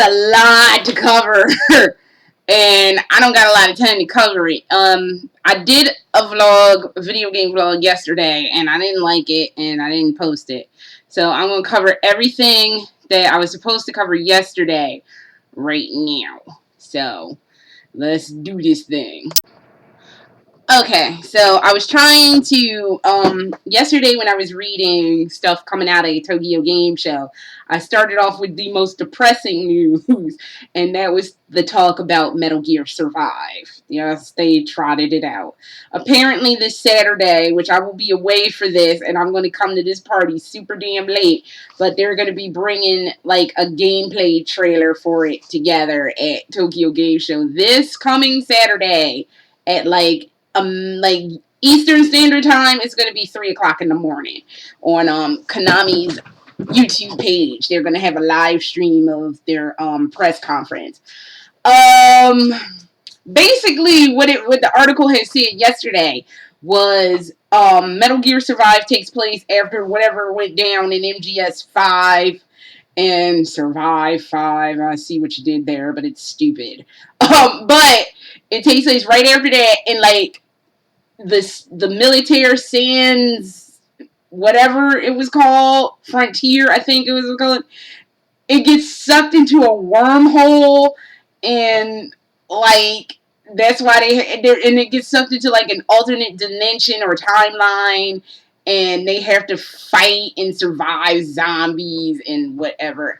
A lot to cover. And I don't got a lot of time to cover it. I did a video game vlog yesterday, and I didn't like it, and I didn't post it. So I'm gonna cover everything that I was supposed to cover yesterday right now. So let's do this thing. Okay, so I was trying to yesterday when I was reading stuff coming out of a Tokyo Game Show, I started off with the most depressing news, and that was the talk about Metal Gear Survive. Yes, they trotted it out. Apparently this Saturday, which I will be away for this, and I'm going to come to this party super damn late, but they're going to be bringing like a gameplay trailer for it together at Tokyo Game Show this coming Saturday at like Eastern Standard Time. It's going to be 3 o'clock in the morning on Konami's YouTube page. They're going to have a live stream of their press conference. Basically, what the article had said yesterday was Metal Gear Survive takes place after whatever went down in MGS5 and Survive 5. I see what you did there, but it's stupid. But it takes place right after that, and like the military sands, whatever it was called, frontier, I think it was called. It gets sucked into a wormhole, and like that's why and it gets sucked into like an alternate dimension or timeline, and they have to fight and survive zombies and whatever.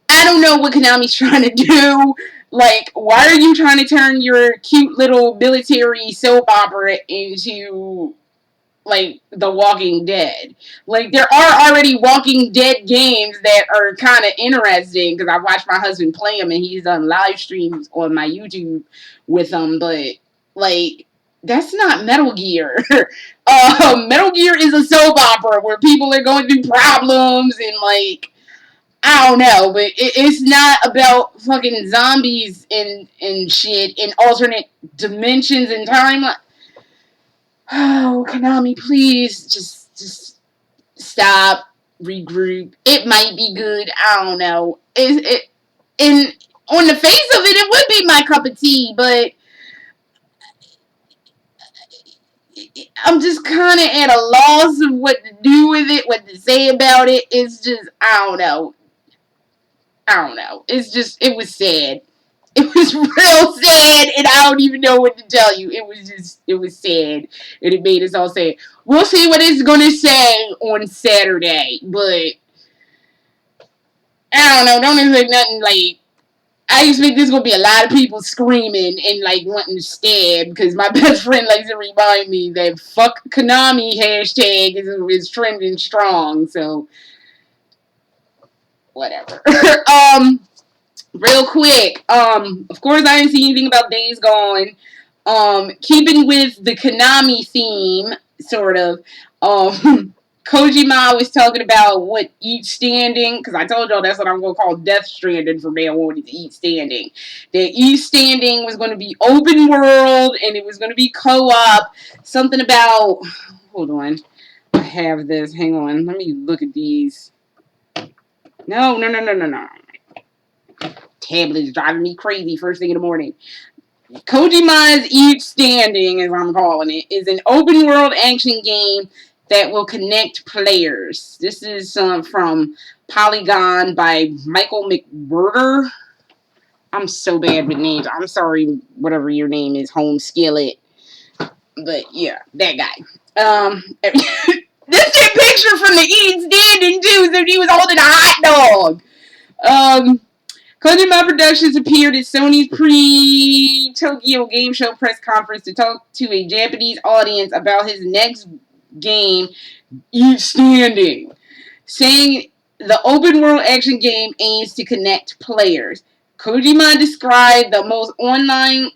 I don't know what Konami's trying to do. Like, why are you trying to turn your cute little military soap opera into, like, The Walking Dead? Like, there are already Walking Dead games that are kind of interesting, because I watched my husband play them, and he's done live streams on my YouTube with them, but, like, that's not Metal Gear. Metal Gear is a soap opera where people are going through problems and, like, I don't know, but it's not about fucking zombies and shit in alternate dimensions and time. Oh, Konami, please just stop, regroup. It might be good. I don't know. And on the face of it, it would be my cup of tea, but I'm just kind of at a loss of what to do with it, what to say about it. It's just I don't know. It's just, it was sad. It was real sad, and I don't even know what to tell you. It was sad, and it made us all sad. We'll see what it's gonna say on Saturday, but I don't know. Don't expect nothing like. I expect there's gonna be a lot of people screaming and like wanting to stab, because my best friend likes to remind me that fuck Konami hashtag is trending strong. So whatever. Real quick, of course I didn't see anything about Days Gone. Keeping with the Konami theme, sort of, Kojima was talking about what Eat Standing, because I told y'all that's what I'm going to call Death Stranding from now on, is Eat Standing. That Eat Standing was going to be open world, and it was going to be co-op. Something about, hold on, I have this, hang on, let me look at these. No. Tablet is driving me crazy first thing in the morning. Kojima's Each Standing, as I'm calling it, is an open world action game that will connect players. This is from Polygon by Michael McWhirter. I'm so bad with names. I'm sorry, whatever your name is, Home Skillet. But yeah, that guy. This is a picture from the Eat Standing too, so he was holding a hot dog. Kojima Productions appeared at Sony's pre-Tokyo Game Show press conference to talk to a Japanese audience about his next game, Eat Standing, saying the open-world action game aims to connect players. Kojima described most online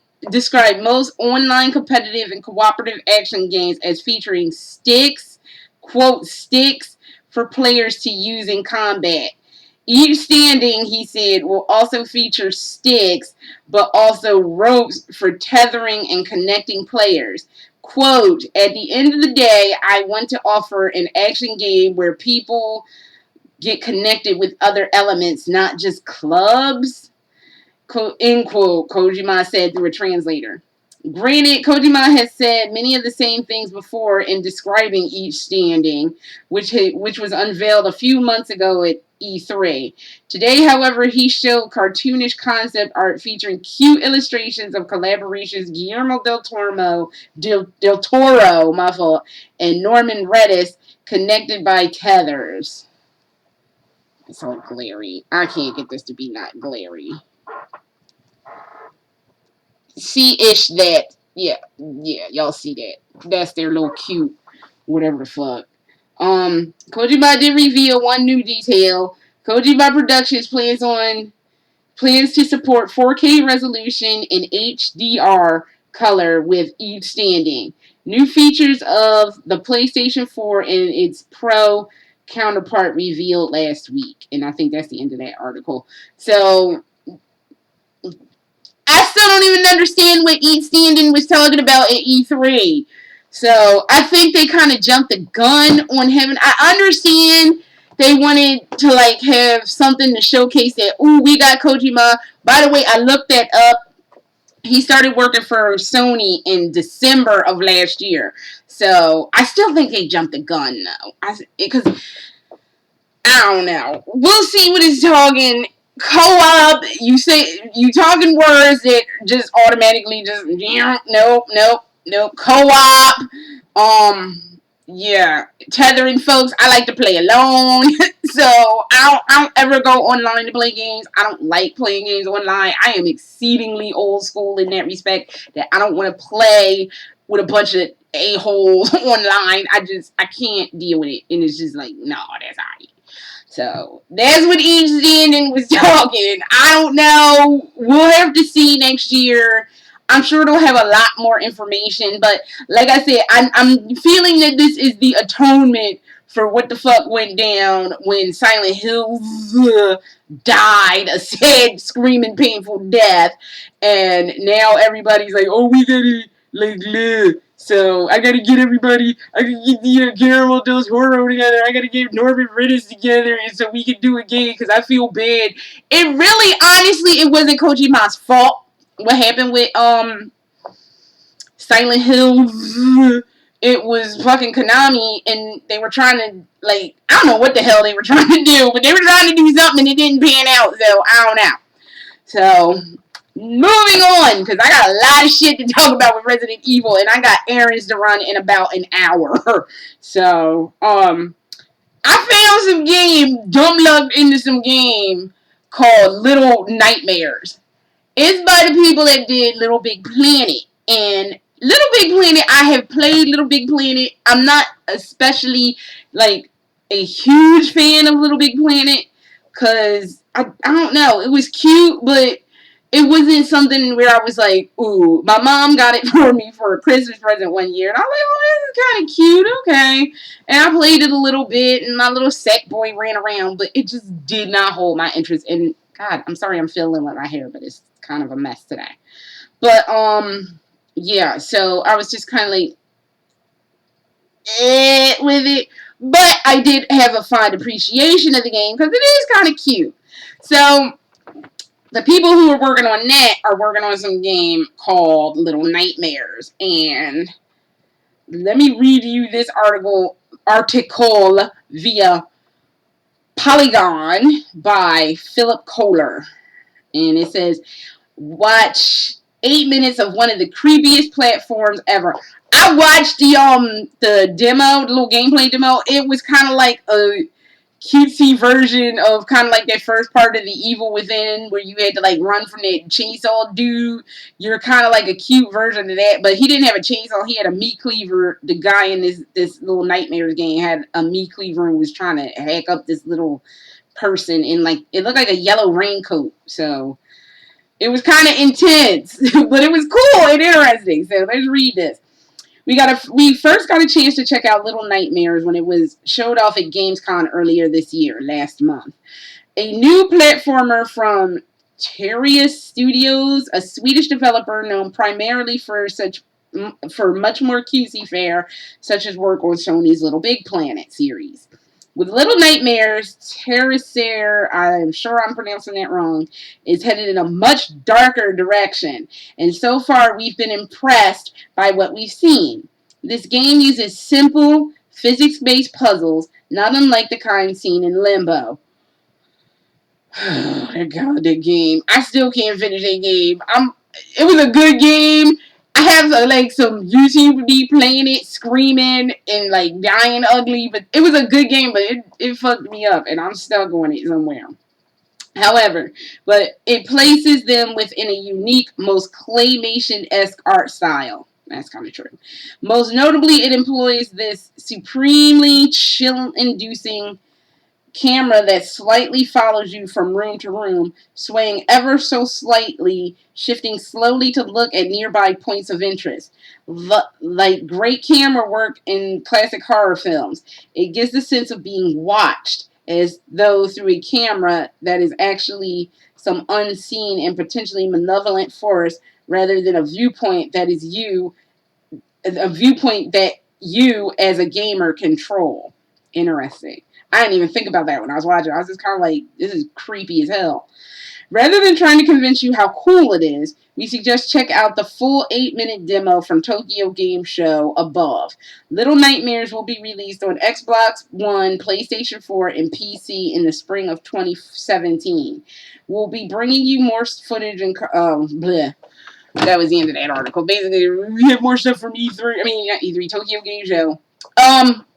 competitive and cooperative action games as featuring sticks, quote, sticks for players to use in combat. Each Standing, he said, will also feature sticks, but also ropes for tethering and connecting players. Quote, at the end of the day, I want to offer an action game where people get connected with other elements, not just clubs. End quote, Kojima said through a translator. Granted, Kojima has said many of the same things before in describing each standing, which was unveiled a few months ago at E3. Today, however, he showed cartoonish concept art featuring cute illustrations of collaborations Guillermo del Toro, my fault, and Norman Reedus connected by tethers. It's all glary. I can't get this to be not glary. See-ish that. Yeah, y'all see that. That's their little cute, whatever the fuck. Kojima did reveal one new detail. Kojima Productions plans to support 4K resolution and HDR color with each standing. New features of the PlayStation 4 and its Pro counterpart revealed last week. And I think that's the end of that article. So I still don't even understand what Eat Standing was talking about at E3. So I think they kind of jumped the gun on having. I understand they wanted to like have something to showcase that. Ooh, we got Kojima. By the way, I looked that up. He started working for Sony in December of last year. So I still think they jumped the gun though. Because I don't know. We'll see what he's talking. Co-op, you say you talking words that just automatically just nope. Co-op, yeah, tethering folks. I like to play alone, so I don't ever go online to play games. I don't like playing games online. I am exceedingly old school in that respect. That I don't want to play with a bunch of a-holes online. I can't deal with it, and it's just like no, that's alright. So that's what each standing was talking. I don't know. We'll have to see next year. I'm sure they'll have a lot more information. But like I said, I'm feeling that this is the atonement for what the fuck went down when Silent Hill died a sad, screaming, painful death. And now everybody's like, oh, we gotta, like, live. So I gotta get everybody. I gotta get the Guillermo del Toro together. I gotta get Norman Reedus together, and so we can do a game because I feel bad. It really, honestly, it wasn't Kojima's fault. What happened with Silent Hill? It was fucking Konami, and they were trying to like I don't know what the hell they were trying to do, but they were trying to do something and it didn't pan out. So I don't know. So moving on, because I got a lot of shit to talk about with Resident Evil, and I got errands to run in about an hour. So, I found some game, dumb luck into some game called Little Nightmares. It's by the people that did Little Big Planet. And Little Big Planet, I have played Little Big Planet. I'm not especially, like, a huge fan of Little Big Planet. Because, I don't know, it was cute, but it wasn't something where I was like, ooh. My mom got it for me for a Christmas present one year. And I was like, oh, this is kind of cute, okay. And I played it a little bit, and my little sack boy ran around. But it just did not hold my interest. And, God, I'm sorry I'm fiddling with my hair, but it's kind of a mess today. But, yeah, so I was just kind of like, with it. But I did have a fine appreciation of the game because it is kind of cute. So the people who are working on that are working on some game called Little Nightmares. And let me read you this article via Polygon by Philip Kohler. And it says, watch 8 minutes of one of the creepiest platforms ever. I watched the demo, the little gameplay demo. It was kind of like a cutesy version of kind of like that first part of the Evil Within where you had to like run from that chainsaw dude. You're kind of like a cute version of that, but he didn't have a chainsaw. He had a meat cleaver. The guy in this little Nightmares game had a meat cleaver and was trying to hack up this little person in like it looked like a yellow raincoat. So it was kind of intense, but it was cool and interesting. So let's read this. We first got a chance to check out Little Nightmares when it was showed off at Gamescom earlier this year, last month. A new platformer from Terrius Studios, a Swedish developer known primarily for much more cutesy fare, such as work on Sony's Little Big Planet series. With Little Nightmares, Terracer, I'm sure I'm pronouncing that wrong, is headed in a much darker direction. And so far, we've been impressed by what we've seen. This game uses simple, physics-based puzzles, not unlike the kind seen in Limbo. Oh, God, that game. I still can't finish that game. It was a good game. I have like some YouTube be playing it, screaming and like dying ugly, but it was a good game, but it fucked me up and I'm stuck on it somewhere. However, but it places them within a unique, most claymation-esque art style. That's kind of true. Most notably, it employs this supremely chill-inducing camera that slightly follows you from room to room, swaying ever so slightly, shifting slowly to look at nearby points of interest. Like great camera work in classic horror films, it gives the sense of being watched, as though through a camera that is actually some unseen and potentially malevolent force, rather than a viewpoint that you as a gamer control. Interesting. I didn't even think about that when I was watching. I was just kind of like, this is creepy as hell. Rather than trying to convince you how cool it is, we suggest check out the full 8-minute demo from Tokyo Game Show above. Little Nightmares will be released on Xbox One, PlayStation 4, and PC in the spring of 2017. We'll be bringing you more footage and bleh. That was the end of that article. Basically, we have more stuff from E3. I mean, not E3, Tokyo Game Show.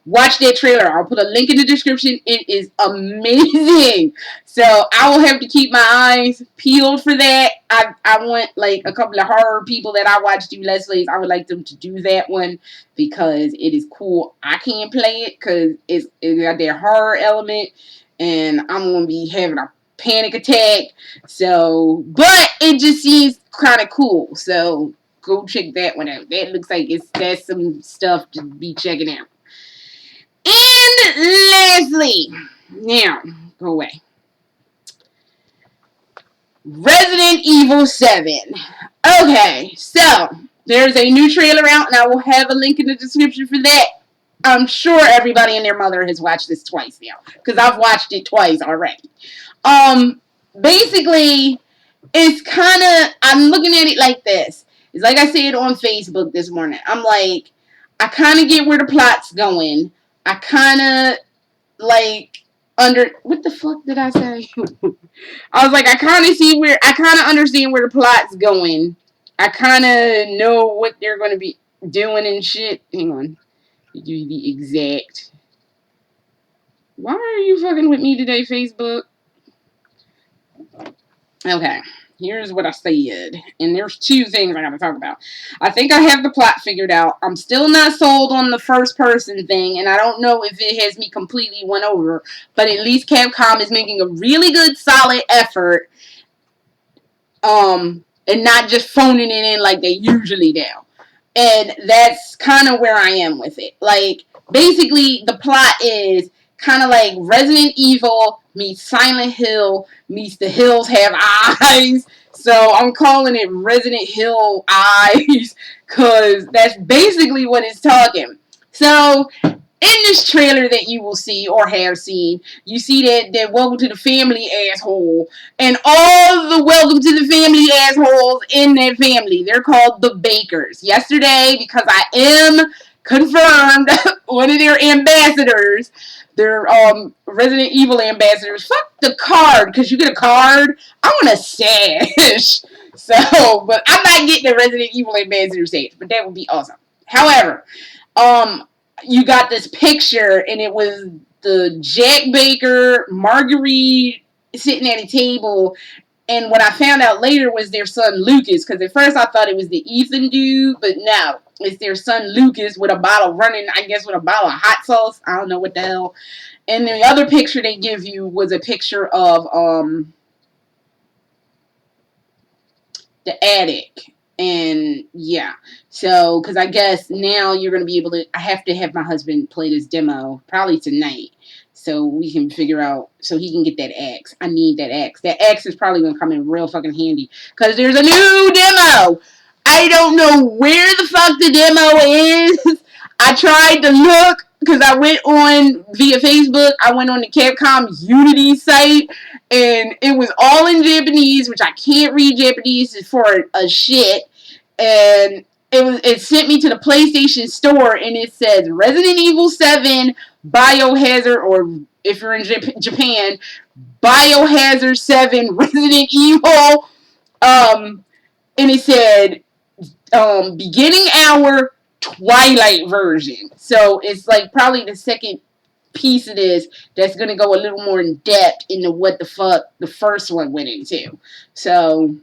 Watch that trailer. I'll put a link in the description. It is amazing. So I will have to keep my eyes peeled for that. I want like a couple of horror people that I watch do Let's Plays. I would like them to do that one because it is cool. I can't play it because it got that horror element, and I'm gonna be having a panic attack. So, but it just seems kind of cool. So go check that one out. That looks like that's some stuff to be checking out. And lastly, now, go away. Resident Evil 7. Okay, so there's a new trailer out, and I will have a link in the description for that. I'm sure everybody and their mother has watched this twice now, because I've watched it twice already. Basically, it's kind of, I'm looking at it like this. It's like I said on Facebook this morning. I'm like, I kind of get where the plot's going. I kind of like what the fuck did I say? I was like, I kind of understand where the plot's going. I kind of know what they're going to be doing and shit. Hang on. To give you the exact. Why are you fucking with me today, Facebook? Okay. Here's what I said. And there's two things I gotta talk about. I think I have the plot figured out. I'm still not sold on the first person thing, and I don't know if it has me completely won over, but at least Capcom is making a really good solid effort, and not just phoning it in like they usually do. And that's kind of where I am with it. Like, basically, the plot is kind of like Resident Evil meets Silent Hill meets The Hills Have Eyes. So I'm calling it Resident Hill Eyes because that's basically what it's talking. So in this trailer that you will see or have seen, you see that welcome to the family asshole. And all the welcome to the family assholes in that family, they're called the Bakers. Yesterday, because I am confirmed one of their ambassadors, their Resident Evil ambassadors. Fuck the card, because you get a card. I want a sash. So, but I'm not getting a Resident Evil ambassador sash, but that would be awesome. However, you got this picture, and it was the Jack Baker, Marguerite sitting at a table, and what I found out later was their son Lucas, because at first I thought it was the Ethan dude, but no, it's their son Lucas with a bottle running, I guess with a bottle of hot sauce. I don't know what the hell. And the other picture they give you was a picture of the attic. And yeah, so because I guess now you're going to be able to, I have to have my husband play this demo probably tonight so we can figure out, so he can get that axe. I need that axe. That axe is probably going to come in real fucking handy because there's a new demo. I don't know where the fuck the demo is. I tried to look because I went on via Facebook. I went on the Capcom Unity site, and it was all in Japanese, which I can't read Japanese for a shit. And it sent me to the PlayStation Store, and it says Resident Evil 7 Biohazard, or if you're in Japan, Biohazard 7 Resident Evil. And it said beginning hour Twilight version. So it's like probably the second piece of this that's going to go a little more in depth into what the fuck the first one went into. So,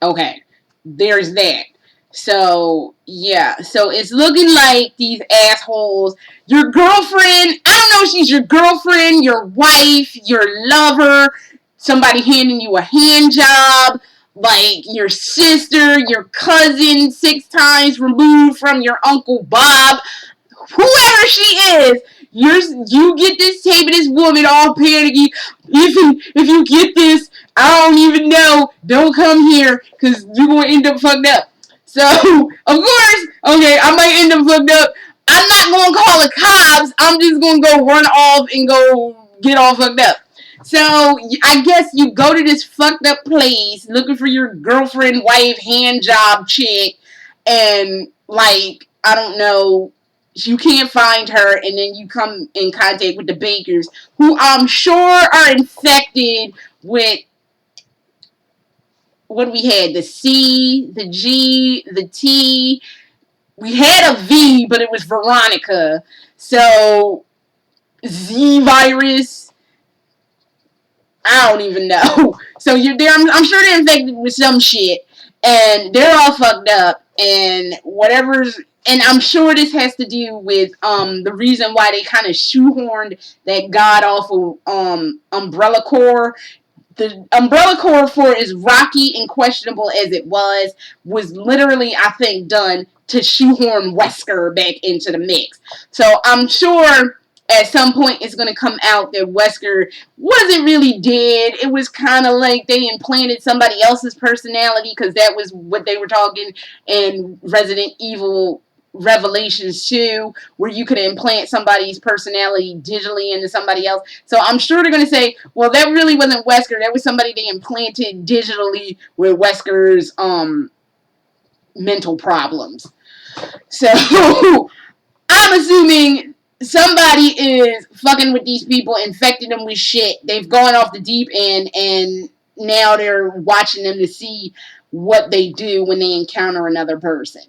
okay, there's that. So, yeah. So it's looking like these assholes, your girlfriend, I don't know if she's your girlfriend, your wife, your lover, somebody handing you a hand job, like your sister, your cousin, 6 times removed from your Uncle Bob, whoever she is, you get this tape of this woman all panicky. If you get this, I don't even know. Don't come here because you're going to end up fucked up. So, of course, okay, I might end up fucked up. I'm not going to call the cops. I'm just going to go run off and go get all fucked up. So, I guess you go to this fucked up place looking for your girlfriend, wife, hand job chick, and, like, I don't know, you can't find her, and then you come in contact with the bakers, who I'm sure are infected with what we had, the C, the G, the T. We had a V, but it was Veronica. So, Z virus, I don't even know. So I'm sure they're infected with some shit, and they're all fucked up, and whatever's. And I'm sure this has to do with the reason why they kind of shoehorned that god awful Umbrella Corps. The Umbrella Corps, for as rocky and questionable as it was literally, I think, done to shoehorn Wesker back into the mix. So I'm sure at some point it's going to come out that Wesker wasn't really dead. It was kind of like they implanted somebody else's personality, because that was what they were talking in Resident Evil Revelations 2, where you could implant somebody's personality digitally into somebody else. So I'm sure they're going to say, well, that really wasn't Wesker. That was somebody they implanted digitally with Wesker's mental problems. So I'm assuming somebody is fucking with these people, infecting them with shit. They've gone off the deep end, and now they're watching them to see what they do when they encounter another person.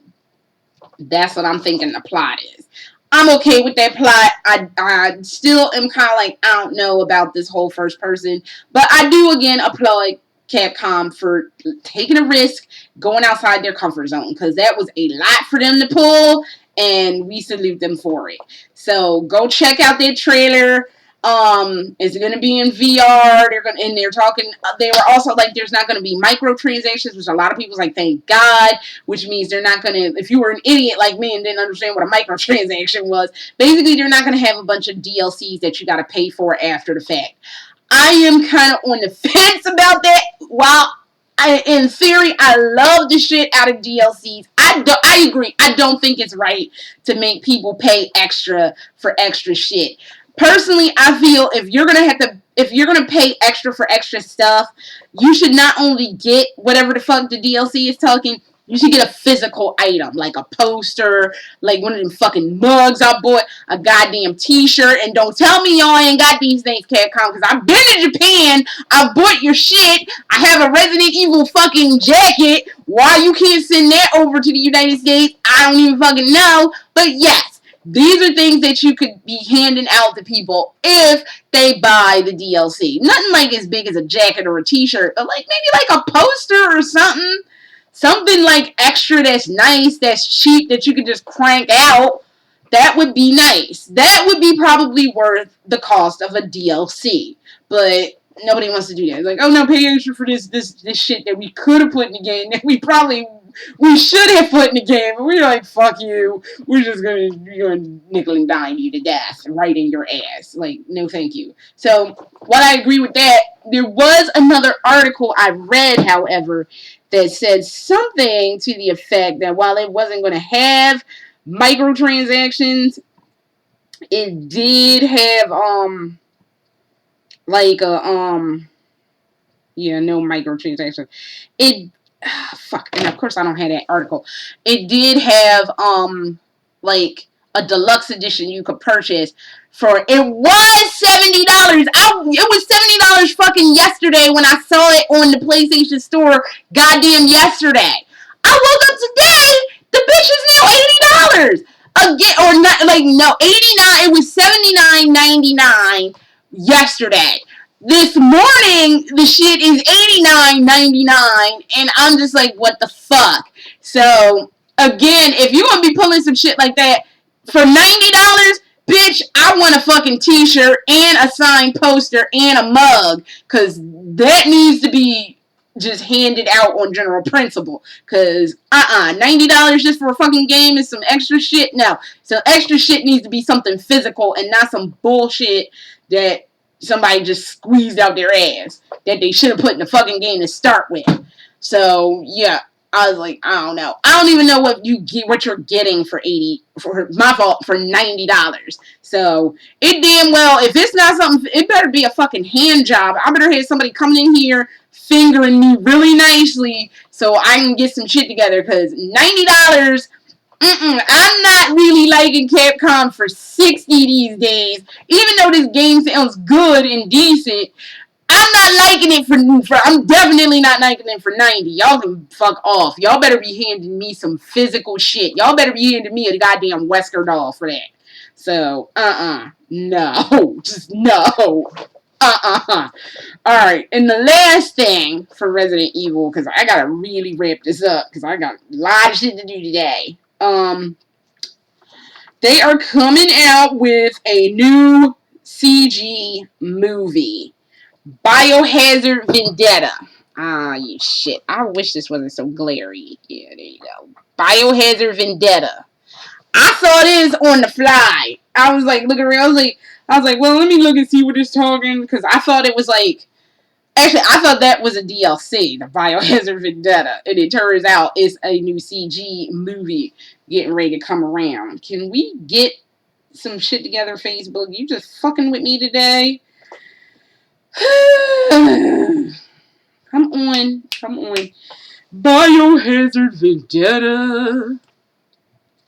That's what I'm thinking the plot is. I'm okay with that plot. I still am kind of like, I don't know about this whole first person. But I do, again, applaud Capcom for taking a risk, going outside their comfort zone. Because that was a lot for them to pull, and we salute them for it. So go check out their trailer. It's going to be in VR. They're talking. They were also like, there's not going to be microtransactions, which a lot of people's like, thank God. Which means they're not going to. If you were an idiot like me and didn't understand what a microtransaction was, basically they're not going to have a bunch of DLCs that you got to pay for after the fact. I am kind of on the fence about that. While in theory, I love the shit out of DLCs. I agree. I don't think it's right to make people pay extra for extra shit. Personally, I feel if you're gonna pay extra for extra stuff, you should not only get whatever the fuck the DLC is talking, you should get a physical item, like a poster, like one of them fucking mugs I bought, a goddamn t-shirt, and don't tell me y'all ain't got these things, Capcom, because I've been to Japan, I bought your shit, I have a Resident Evil fucking jacket, why you can't send that over to the United States, I don't even fucking know, but yes. These are things that you could be handing out to people if they buy the DLC. Nothing like as big as a jacket or a t-shirt, but like maybe like a poster or something. Something like extra that's nice, that's cheap, that you can just crank out. That would be nice. That would be probably worth the cost of a DLC. But nobody wants to do that. It's like, oh no, pay extra for this shit that we could have put in the game that we should have put in the game, and we're like, fuck you. We're gonna nickel and dime you to death right in your ass. Like, no thank you. So, while I agree with that, there was another article I read, however, that said something to the effect that while it wasn't going to have microtransactions, It did have like a yeah, no microtransactions. It fuck, and of course I don't have that article. It did have like a deluxe edition you could purchase for it was $70. It was $70 fucking yesterday when I saw it on the PlayStation Store. Goddamn yesterday. I woke up today. The bitch is now $80 again, or not? Like no, 89. It was 79.99 yesterday. This morning, the shit is 89.99, and I'm just like, what the fuck? So again, if you want to be pulling some shit like that for $90, bitch, I want a fucking t-shirt and a signed poster and a mug, cause that needs to be just handed out on general principle. Cause $90 just for a fucking game is some extra shit. No, so extra shit needs to be something physical and not some bullshit that somebody just squeezed out their ass that they should have put in the fucking game to start with. So yeah, I was like, I don't know. I don't even know what you're getting for $90. So it damn well, if it's not something, it better be a fucking hand job. I better have somebody coming in here fingering me really nicely so I can get some shit together. Because $90. I'm not really liking Capcom for 60 these days. Even though this game sounds good and decent, I'm not liking it for I'm definitely not liking it for 90. Y'all can fuck off. Y'all better be handing me some physical shit. Y'all better be handing me a goddamn Wesker doll for that. So, no. Just no. Alright, and the last thing for Resident Evil, because I gotta really wrap this up, because I got a lot of shit to do today. They are coming out with a new CG movie. Biohazard Vendetta. You shit. I wish this wasn't so glary. Yeah, there you go. Biohazard Vendetta. I saw this on the fly. I was like looking around. I was like, well, let me look and see what it's talking, because I thought it was like, actually, I thought that was a DLC, the Biohazard Vendetta, and it turns out it's a new CG movie getting ready to come around. Can we get some shit together, Facebook? You just fucking with me today? Come on. Biohazard Vendetta.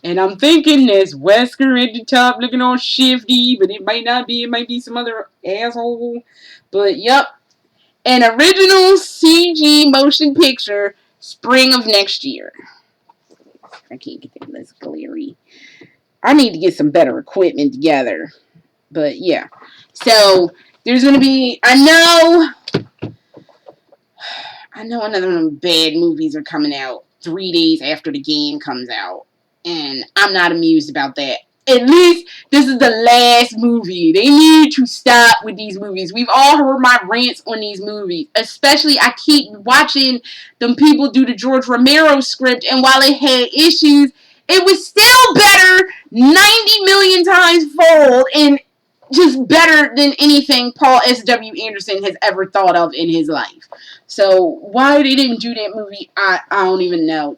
And I'm thinking there's Wesker at the top looking all shifty, but it might not be. It might be some other asshole. But yep. An original CG motion picture, spring of next year. I can't get that less glary. I need to get some better equipment together. But yeah. So there's going to be, I know another one of them bad movies are coming out 3 days after the game comes out. And I'm not amused about that. At least this is the last movie. They need to stop with these movies. We've all heard my rants on these movies. Especially, I keep watching them people do the George Romero script, and while it had issues, it was still better 90 million times fold and just better than anything Paul S.W. Anderson has ever thought of in his life. So why they didn't do that movie, I don't even know.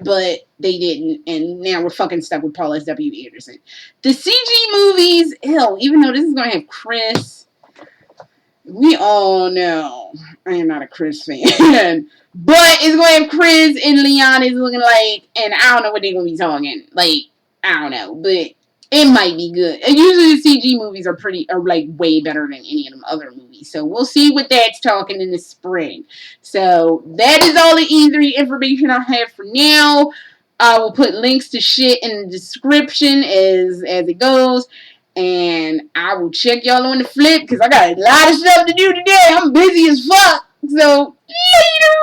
But they didn't, and now we're fucking stuck with Paul S.W. Anderson. The CG movies, hell, even though this is going to have Chris, we all know I am not a Chris fan. But it's going to have Chris and Leon is looking like, and I don't know what they're going to be talking. Like, I don't know, but it might be good. And usually the CG movies are like way better than any of them other movies. So we'll see what that's talking in the spring. So that is all the E3 information I have for now. I will put links to shit in the description as it goes. And I will check y'all on the flip because I got a lot of stuff to do today. I'm busy as fuck. So later.